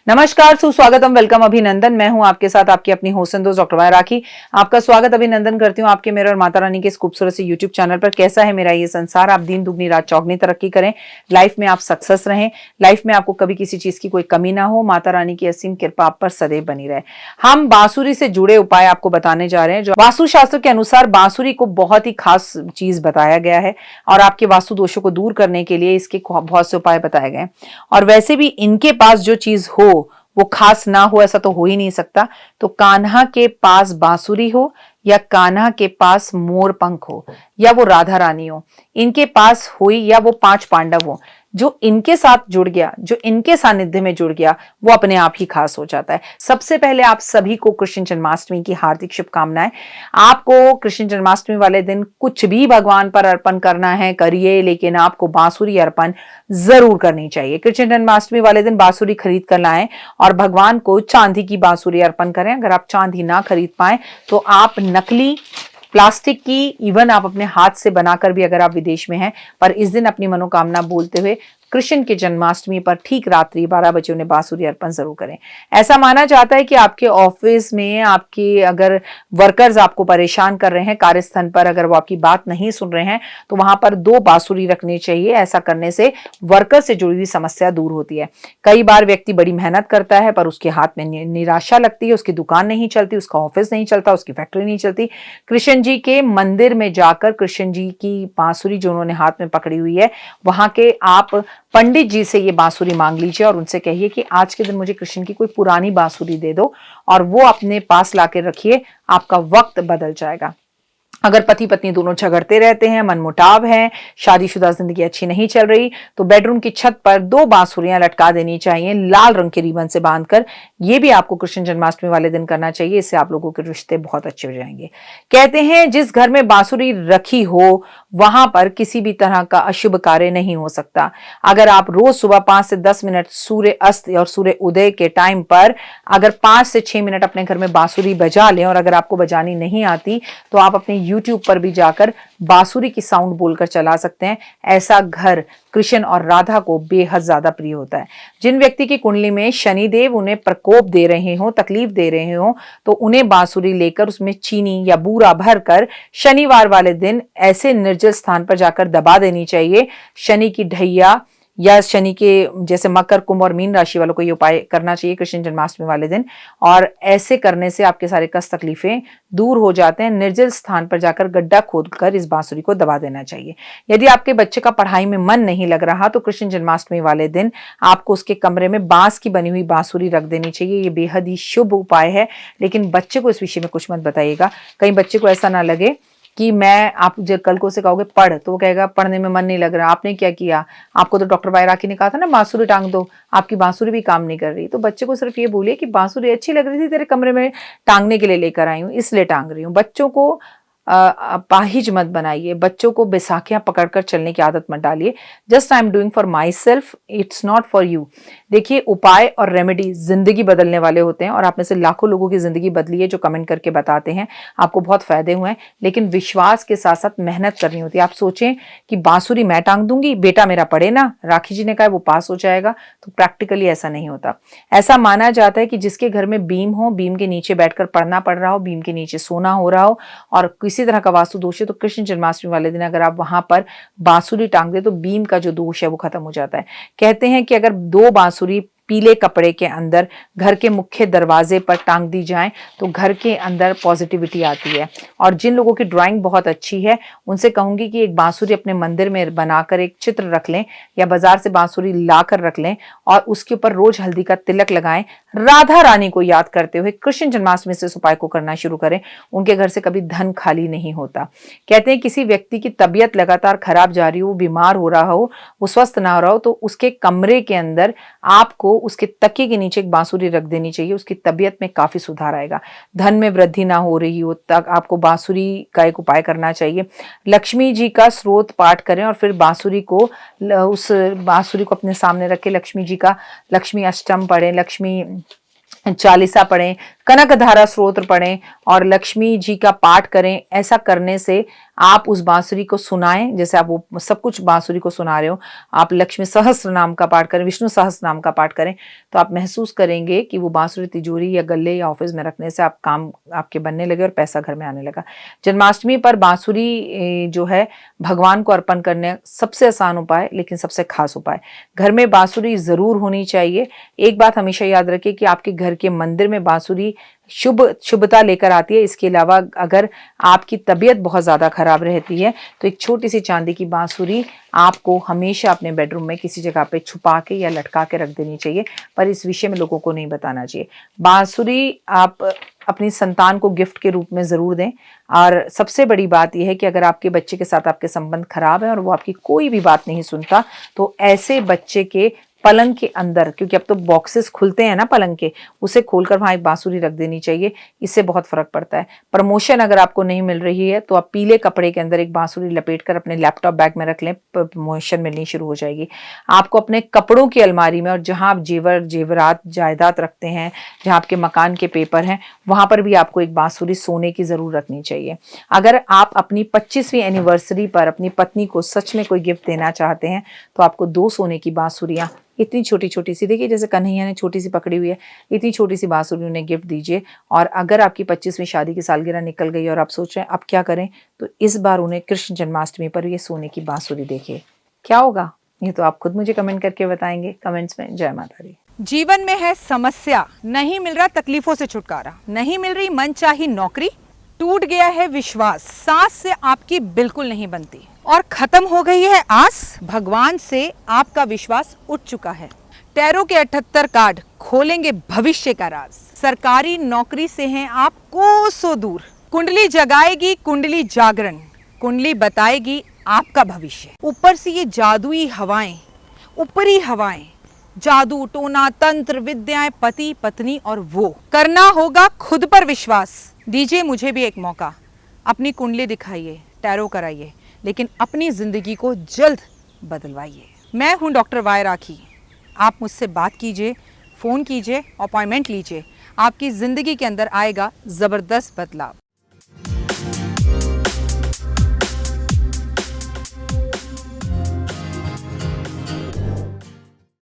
नमस्कार, सुस्वागतम, वेलकम, अभिनंदन। मैं हूं आपके साथ आपकी अपनी होस्ट एंड दोस्त डॉक्टर राखी। आपका स्वागत अभिनंदन करती हूं आपके, मेरे और माता रानी के इस खूबसूरत से यूट्यूब चैनल पर। कैसा है मेरा ये संसार? आप दिन दुगनी रात चौगनी तरक्की करें, लाइफ में आप सक्सेस रहें, लाइफ में आपको कभी किसी चीज की कोई कमी ना हो, माता रानी की असीम कृपा आप पर सदैव बनी रहे। हम बांसुरी से जुड़े उपाय आपको बताने जा रहे हैं, जो वास्तु शास्त्र के अनुसार बांसुरी को बहुत ही खास चीज बताया गया है और आपके वास्तु दोषों को दूर करने के लिए इसके बहुत से उपाय बताए गए हैं। और वैसे भी इनके पास जो चीज हो वो खास ना हो ऐसा तो हो ही नहीं सकता। तो कान्हा के पास बांसुरी हो या कान्हा के पास मोर पंख हो या वो राधा रानी हो, इनके पास हुई या वो पांच पांडव हो, जो इनके साथ जुड़ गया, जो इनके सानिध्य में जुड़ गया, वो अपने आप ही खास हो जाता है। सबसे पहले आप सभी को कृष्ण जन्माष्टमी की हार्दिक शुभकामनाएं। आपको कृष्ण जन्माष्टमी वाले दिन कुछ भी भगवान पर अर्पण करना है करिए, लेकिन आपको बांसुरी अर्पण जरूर करनी चाहिए। कृष्ण जन्माष्टमी वाले दिन बांसुरी खरीद कर लाएं और भगवान को चांदी की बांसुरी अर्पण करें। अगर आप चांदी ना खरीद पाए तो आप नकली प्लास्टिक की, इवन आप अपने हाथ से बनाकर भी, अगर आप विदेश में हैं, पर इस दिन अपनी मनोकामना बोलते हुए कृष्ण के जन्माष्टमी पर ठीक रात्रि 12 बजे उन्हें बांसुरी अर्पण जरूर करें। ऐसा माना जाता है कि आपके ऑफिस में आपके अगर वर्कर्स आपको परेशान कर रहे हैं कार्यस्थल पर, अगर वो आपकी बात नहीं सुन रहे हैं, तो वहां पर 2 बांसुरी रखनी चाहिए। ऐसा करने से वर्कर से जुड़ी हुई समस्या दूर होती है। कई बार व्यक्ति बड़ी मेहनत करता है पर उसके हाथ में निराशा लगती है, उसकी दुकान नहीं चलती, उसका ऑफिस नहीं चलता, उसकी फैक्ट्री नहीं चलती। कृष्ण जी के मंदिर में जाकर कृष्ण जी की बांसुरी जो उन्होंने हाथ में पकड़ी हुई है, वहां के आप पंडित जी से ये बांसुरी मांग लीजिए और उनसे कहिए कि आज के दिन मुझे कृष्ण की कोई पुरानी बांसुरी दे दो, और वो अपने पास लाके रखिए। आपका वक्त बदल जाएगा। अगर पति पत्नी दोनों झगड़ते रहते हैं, मनमुटाव है, शादीशुदा जिंदगी अच्छी नहीं चल रही, तो बेडरूम की छत पर 2 बांसुरियां लटका देनी चाहिए लाल रंग के रिबन से बांधकर। ये भी आपको कृष्ण जन्माष्टमी वाले दिन करना चाहिए। इससे आप लोगों के रिश्ते बहुत अच्छे हो जाएंगे। कहते हैं जिस घर में बांसुरी रखी हो वहां पर किसी भी तरह का अशुभ कार्य नहीं हो सकता। अगर आप रोज सुबह 5 से 10 मिनट सूर्य अस्त और सूर्य उदय के टाइम पर अगर 5 से 6 मिनट अपने घर में बांसुरी बजा लें, और अगर आपको बजानी नहीं आती तो आप अपने YouTube पर भी जाकर बांसुरी की साउंड बोलकर चला सकते हैं। ऐसा घर कृष्ण और राधा को बेहद ज्यादा प्रिय होता है। जिन व्यक्ति की कुंडली में शनिदेव उन्हें प्रकोप दे रहे हो, तकलीफ दे रहे हो, तो उन्हें बांसुरी लेकर उसमें चीनी या बूरा भरकर शनिवार वाले दिन ऐसे निर्जल स्थान पर जाकर दबा देनी चाहिए। शनि की ढैया या शनि के, जैसे मकर, कुंभ और मीन राशि वालों को ये उपाय करना चाहिए कृष्ण जन्माष्टमी वाले दिन, और ऐसे करने से आपके सारे कष्ट तकलीफें दूर हो जाते हैं। निर्जल स्थान पर जाकर गड्ढा खोदकर इस बांसुरी को दबा देना चाहिए। यदि आपके बच्चे का पढ़ाई में मन नहीं लग रहा तो कृष्ण जन्माष्टमी वाले दिन आपको उसके कमरे में बांस की बनी हुई बांसुरी रख देनी चाहिए। ये बेहद ही शुभ उपाय है, लेकिन बच्चे को इस विषय में कुछ मत बताइएगा। कहीं बच्चे को ऐसा ना लगे कि मैं, आप जब कल को उसे कहोगे पढ़, तो वो कहेगा पढ़ने में मन नहीं लग रहा। आपने क्या किया? आपको तो डॉक्टर बायराकी ने कहा था ना बांसुरी टांग दो, आपकी बांसुरी भी काम नहीं कर रही। तो बच्चे को सिर्फ ये बोलिए कि बांसुरी अच्छी लग रही थी, तेरे कमरे में टांगने के लिए लेकर आई हूँ, इसलिए टांग रही हूँ। बच्चों को पाहिज मत बनाइए, बच्चों को बैसाखियां पकड़कर चलने की आदत मत डालिए। Just I am doing for my self, it's not for you. देखिए, उपाय और रेमेडी जिंदगी बदलने वाले होते हैं, और आप में से लाखों लोगों की जिंदगी बदली है जो कमेंट करके बताते हैं आपको बहुत फायदे हुए हैं। लेकिन विश्वास के साथ साथ मेहनत करनी होती है। आप सोचें कि बांसुरी मैं टांग दूंगी, बेटा मेरा पढ़े ना, राखी जी ने कहा वो पास हो जाएगा, तो प्रैक्टिकली ऐसा नहीं होता। ऐसा माना जाता है कि जिसके घर में बीम हो, बीम के नीचे बैठकर पढ़ना पड़ रहा हो, बीम के नीचे सोना हो रहा हो, और किसी तरह का वास्तु दोष है, तो कृष्ण जन्माष्टमी वाले दिन अगर आप वहां पर बांसुरी टांग दे तो बीम का जो दोष है वो खत्म हो जाता है। कहते हैं कि अगर 2 बांसुरी पीले कपड़े के अंदर घर के मुख्य दरवाजे पर टांग दी जाए तो घर के अंदर पॉजिटिविटी आती है। और जिन लोगों की ड्राइंग बहुत अच्छी है उनसे कहूंगी कि एक बांसुरी अपने मंदिर में बनाकर एक चित्र रख लें, या बाजार से बांसुरी लाकर रख लें और उसके ऊपर रोज हल्दी का तिलक लगाएं। राधा रानी को याद करते हुए कृष्ण जन्माष्टमी से इस उपाय को करना शुरू करें। उनके घर से कभी धन खाली नहीं होता। कहते हैं किसी व्यक्ति की तबीयत लगातार खराब जा रही हो, बीमार हो रहा हो, वो स्वस्थ ना हो रहा हो, तो उसके कमरे के अंदर आपको उसके तकिए के नीचे एक बांसुरी रख देनी चाहिए। उसकी तबीयत में काफी सुधार आएगा। धन में वृद्धि ना हो रही हो तक आपको बांसुरी का एक उपाय करना चाहिए। लक्ष्मी जी का स्रोत पाठ करें और फिर बांसुरी को, उस बांसुरी को अपने सामने रख के लक्ष्मी जी का लक्ष्मी अष्टम पढ़ें, लक्ष्मी चालीसा पढ़ें, कनक धारा स्त्रोत्र पढ़ें और लक्ष्मी जी का पाठ करें। ऐसा करने से आप उस बांसुरी को सुनाएं, जैसे आप वो सब कुछ बांसुरी को सुना रहे हो, आप लक्ष्मी सहस्त्र नाम का पाठ करें, विष्णु सहस्त्र नाम का पाठ करें, तो आप महसूस करेंगे कि वो बांसुरी तिजोरी या गले या ऑफिस में रखने से आप काम आपके बनने लगे और पैसा घर में आने लगा। जन्माष्टमी पर बांसुरी जो है भगवान को अर्पण करने सबसे आसान उपाय, लेकिन सबसे खास उपाय। घर में बांसुरी जरूर होनी चाहिए। एक बात हमेशा याद रखिए कि आपके घर के मंदिर में बांसुरी शुभता लेकर आती है। इसके अलावा अगर आपकी तबीयत बहुत ज़्यादा खराब रहती है तो एक छोटी सी चांदी की बांसुरी आपको हमेशा अपने बेडरूम में किसी जगह पे छुपा के या लटका के रख देनी चाहिए, पर इस विषय में लोगों को नहीं बताना चाहिए। बांसुरी आप अपनी संतान को गिफ्ट के रूप में ज़रूर दें। और सबसे बड़ी बात यह है कि अगर आपके बच्चे के साथ आपके संबंध खराब है और वो आपकी कोई भी बात नहीं सुनता, तो ऐसे बच्चे के पलंग के अंदर, क्योंकि अब तो बॉक्सेस खुलते हैं ना पलंग के, उसे खोलकर वहां एक बांसुरी रख देनी चाहिए। इससे बहुत फर्क पड़ता है। प्रमोशन अगर आपको नहीं मिल रही है तो आप पीले कपड़े के अंदर एक बांसुरी लपेटकर अपने लैपटॉप बैग में रख लें, प्रमोशन मिलनी शुरू हो जाएगी। आपको अपने कपड़ों की अलमारी में और जहां आप जेवरात जायदाद रखते हैं, जहां आपके मकान के पेपर हैं, वहां पर भी आपको एक बांसुरी सोने की जरूर रखनी चाहिए। अगर आप अपनी 25वीं एनिवर्सरी पर अपनी पत्नी को सच में कोई गिफ्ट देना चाहते हैं तो आपको 2 सोने की बांसुरियां इतनी छोटी छोटी सी, देखिए जैसे कन्हैया ने छोटी सी पकड़ी हुई है, इतनी छोटी सी बांसुरी उन्हें गिफ्ट दीजिए। और अगर आपकी 25वीं शादी की सालगिरह निकल गई और आप सोच रहे हैं अब क्या करें, तो इस बार उन्हें कृष्ण जन्माष्टमी पर ये सोने की बांसुरी देखिए, क्या होगा ये तो आप खुद मुझे कमेंट करके बताएंगे कमेंट्स में। जय माता दी। जीवन में है समस्या, नहीं मिल रहा तकलीफों से छुटकारा, नहीं मिल रही मनचाही नौकरी, टूट गया है विश्वास, सांस से आपकी बिल्कुल नहीं बनती और खत्म हो गई है आस, भगवान से आपका विश्वास उठ चुका है। टैरो के 78 कार्ड खोलेंगे भविष्य का राज, सरकारी नौकरी से हैं आप कोसों दूर, कुंडली जगाएगी कुंडली जागरण, कुंडली बताएगी आपका भविष्य। ऊपर से ये जादुई हवाएं, ऊपरी हवाएं, जादू टोना तंत्र विद्याएं, पति पत्नी और वो, करना होगा खुद पर विश्वास। दीजिए मुझे भी एक मौका, अपनी कुंडली दिखाइए, टैरो कराइए, लेकिन अपनी जिंदगी को जल्द बदलवाइए। मैं हूं डॉक्टर वाई राखी। आप मुझसे बात कीजिए, फ़ोन कीजिए, अपॉइंटमेंट लीजिए, आपकी ज़िंदगी के अंदर आएगा ज़बरदस्त बदलाव।